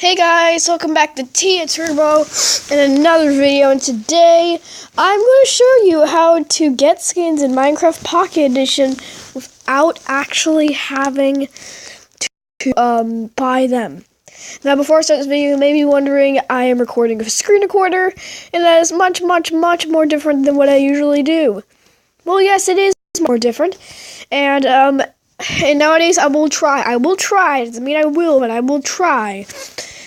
Hey guys, welcome back to Tia Turbo in another video, and today I'm going to show you how to get skins in Minecraft Pocket Edition without actually having to buy them. Now before I start this video, you may be wondering, I am recording with a screen recorder, and that is much more different than what I usually do. Well, yes, it is more different, and nowadays I will try, it doesn't mean I will, but I will try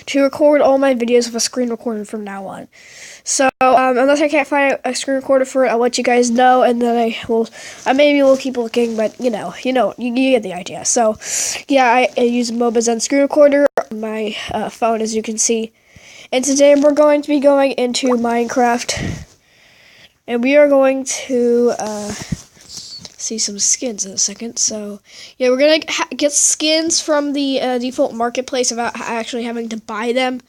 to record all my videos with a screen recorder from now on. So, unless I can't find a screen recorder for it, I'll let you guys know, and then I maybe will keep looking, but you get the idea. So, yeah, I use a MobiZen screen recorder on my phone, as you can see. And today we're going to be going into Minecraft, and we are going to see some skins in a second. So yeah, we're gonna get skins from the default marketplace without actually having to buy them.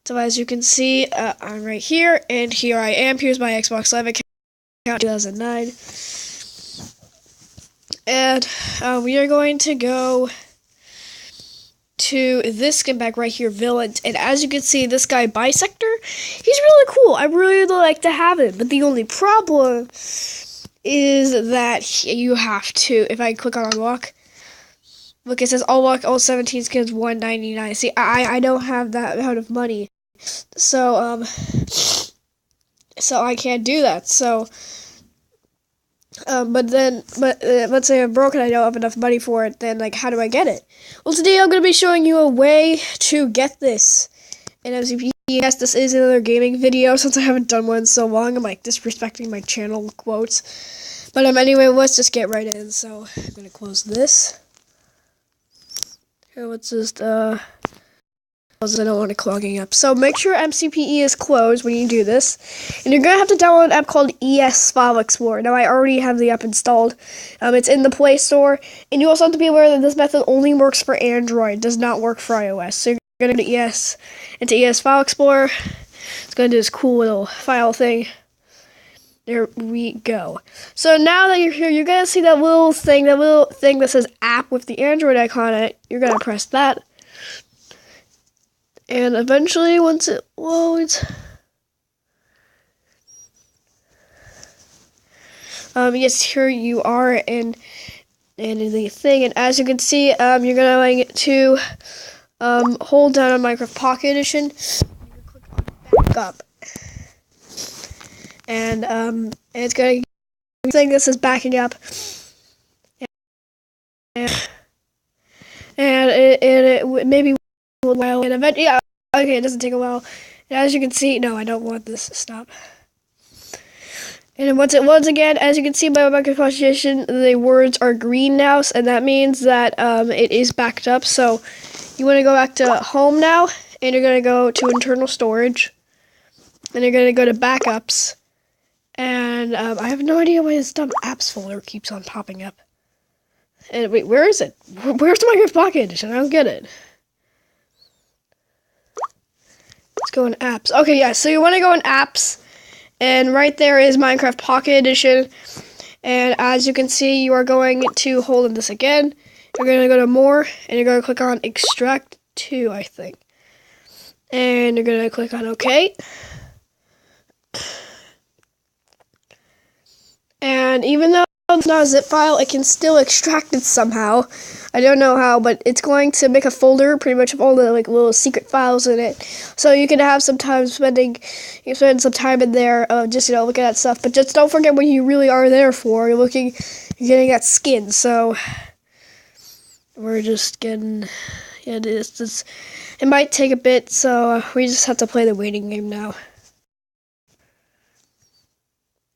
So as you can see, I'm right here, and here I am. Here's my Xbox Live account, 2009, and we are going to go to this skin bag right here, Villain. And as you can see, this guy Bisector, he's really cool. I really like to have him, but the only problem is that you have to, if I click on unlock, look, it says unlock all 17 skins, $1.99. See, I don't have that amount of money, so I can't do that. So but let's say I'm broke and I don't have enough money for it, then like, how do I get it? Well, today I'm going to be showing you a way to get this in MCPE. Yes, this is another gaming video, since I haven't done one in so long. I'm like disrespecting my channel quotes. But anyway, let's just get right in. So I'm gonna close this. Here, let's just close. I don't want it clogging up. So make sure MCPE is closed when you do this, and you're gonna have to download an app called ES File Explorer. Now I already have the app installed. It's in the Play Store, and you also have to be aware that this method only works for Android. It does not work for iOS. So you're gonna go to ES File Explorer. It's gonna do this cool little file thing. There we go. So now that you're here, you're gonna see that little thing that says app with the Android icon on it. You're gonna press that, and eventually, once it loads, yes, here you are, and in the thing. And as you can see, you're going to hold down on Minecraft Pocket Edition, and click on back up, and it's going to thing that says backing up, and it maybe a while, and eventually, yeah, okay, it doesn't take a while. And as you can see, no, I don't want this to stop. And then once it loads again, as you can see by Minecraft Pocket Edition, the words are green now, and that means that it is backed up. So you want to go back to home now, and you're going to go to internal storage, and you're going to go to backups, and I have no idea why this dumb apps folder keeps on popping up. And wait, where is it? Where's the Minecraft Pocket Edition? I don't get it. Let's go in apps. Okay, yeah, so you want to go in apps, and right there is Minecraft Pocket Edition, and as you can see, you are going to hold on this again. You're going to go to more, and you're going to click on extract to, I think. And you're going to click on OK. And even though it's not a zip file, it can still extract it somehow. I don't know how, but it's going to make a folder pretty much of all the like little secret files in it. So you can have some time spend some time in there, just looking at stuff. But just don't forget what you really are there for. You're getting that skin. So we're just getting, yeah, it might take a bit. So we just have to play the waiting game now.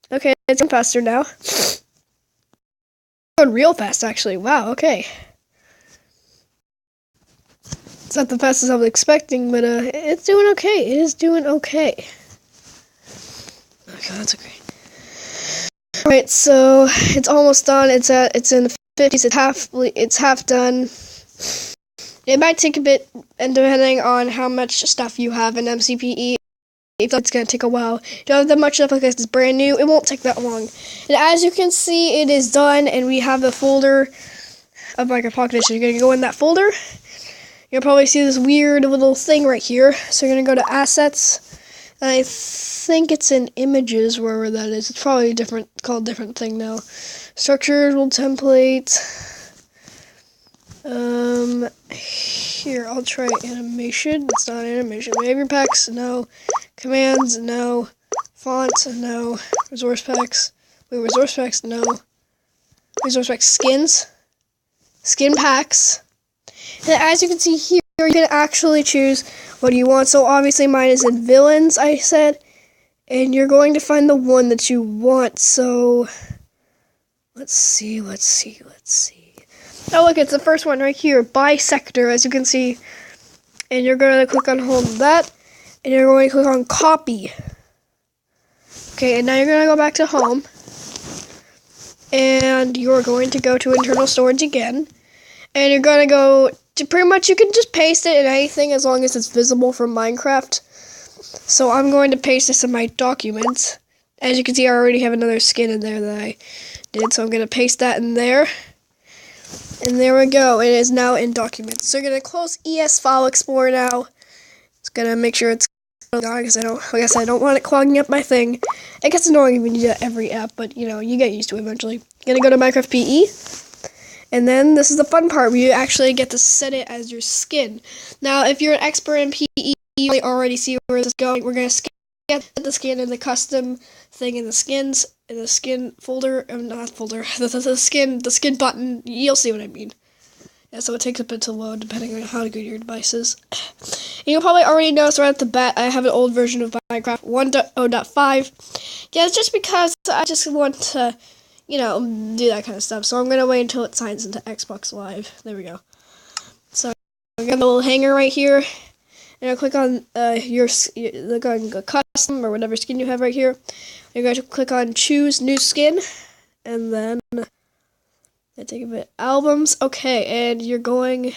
Okay, it's going faster now. Going real fast, actually. Wow, okay. It's not the fastest I was expecting, but it's doing okay. It is doing okay. Okay, that's okay. Alright, so it's almost done. It's in the 50s. It's half done. It might take a bit, and depending on how much stuff you have in MCPE, it's going to take a while. If you don't have that much stuff because it's brand new, it won't take that long. And as you can see, it is done, and we have the folder of Minecraft Pocket Edition. You're going to go in that folder. you'll probably see this weird little thing right here. So you're gonna go to assets, and I think it's in images, wherever that is. It's probably called a different thing now. Structures, world template. Here, I'll try animation. It's not animation. Behavior packs, no. Commands, no. Fonts, no. Resource packs. Wait, resource packs, no. Resource packs, skins. Skin packs. And as you can see here, you can actually choose what you want. So obviously mine is in villains, I said. And you're going to find the one that you want. So let's see. Oh, look, it's the first one right here, by sector, as you can see. And you're going to click on hold that, and you're going to click on copy. Okay, and now you're going to go back to home, and you're going to go to internal storage again, and you're going to go to pretty much, you can just paste it in anything as long as it's visible from Minecraft. So I'm going to paste this in my documents. As you can see, I already have another skin in there that I did, so I'm going to paste that in there. And there we go. It is now in documents. So you're gonna close ES File Explorer now. It's gonna make sure it's gone because like I said, I don't want it clogging up my thing. It gets annoying when you do that every app, but you know, you get used to it eventually. You're gonna go to Minecraft PE, and then this is the fun part where you actually get to set it as your skin. Now, if you're an expert in PE, you already see where this is going. We're gonna get the skin in the custom thing in the skins. In the skin folder, not folder, the skin button, you'll see what I mean. Yeah, so it takes a bit to load depending on how good your device is. And you'll probably already notice right at the bat, I have an old version of Minecraft 1.0.5. Yeah, it's just because I just want to, you know, do that kind of stuff. So I'm going to wait until it signs into Xbox Live. There we go. So I got a little hanger right here. And I'll click on look on custom or whatever skin you have right here. You're going to click on choose new skin, and then I take a bit albums. Okay, and you're going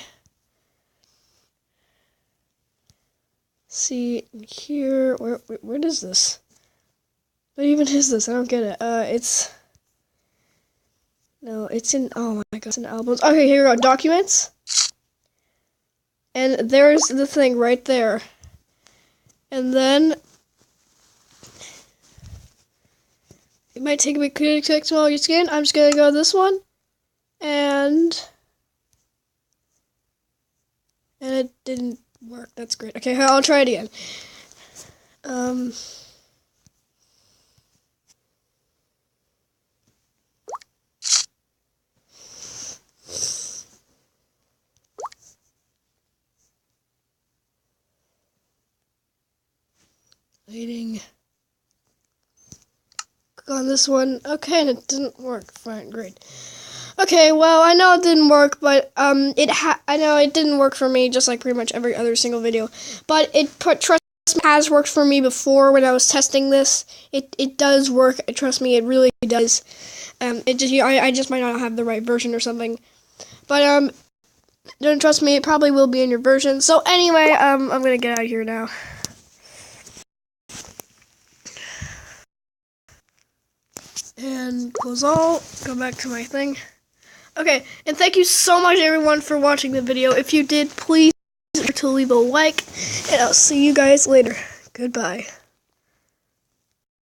see here. Where is this? What even is this? I don't get it. It's in. Oh my god, it's in albums. Okay, here we go. Documents. And there's the thing right there. And then it might take a bit to click to all your skin. I'm just gonna go this one. And it didn't work. That's great. Okay, I'll try it again. Waiting. Click on this one. Okay, and it didn't work. Fine, great. Okay, well, I know it didn't work, but I know it didn't work for me, just like pretty much every other single video. But trust me, has worked for me before when I was testing this. It does work. Trust me, it really does. I just might not have the right version or something. But don't trust me, it probably will be in your version. So anyway, I'm gonna get out of here now. And close all, go back to my thing. Okay, and thank you so much everyone for watching the video. If you did, please remember to leave a like, and I'll see you guys later. Goodbye.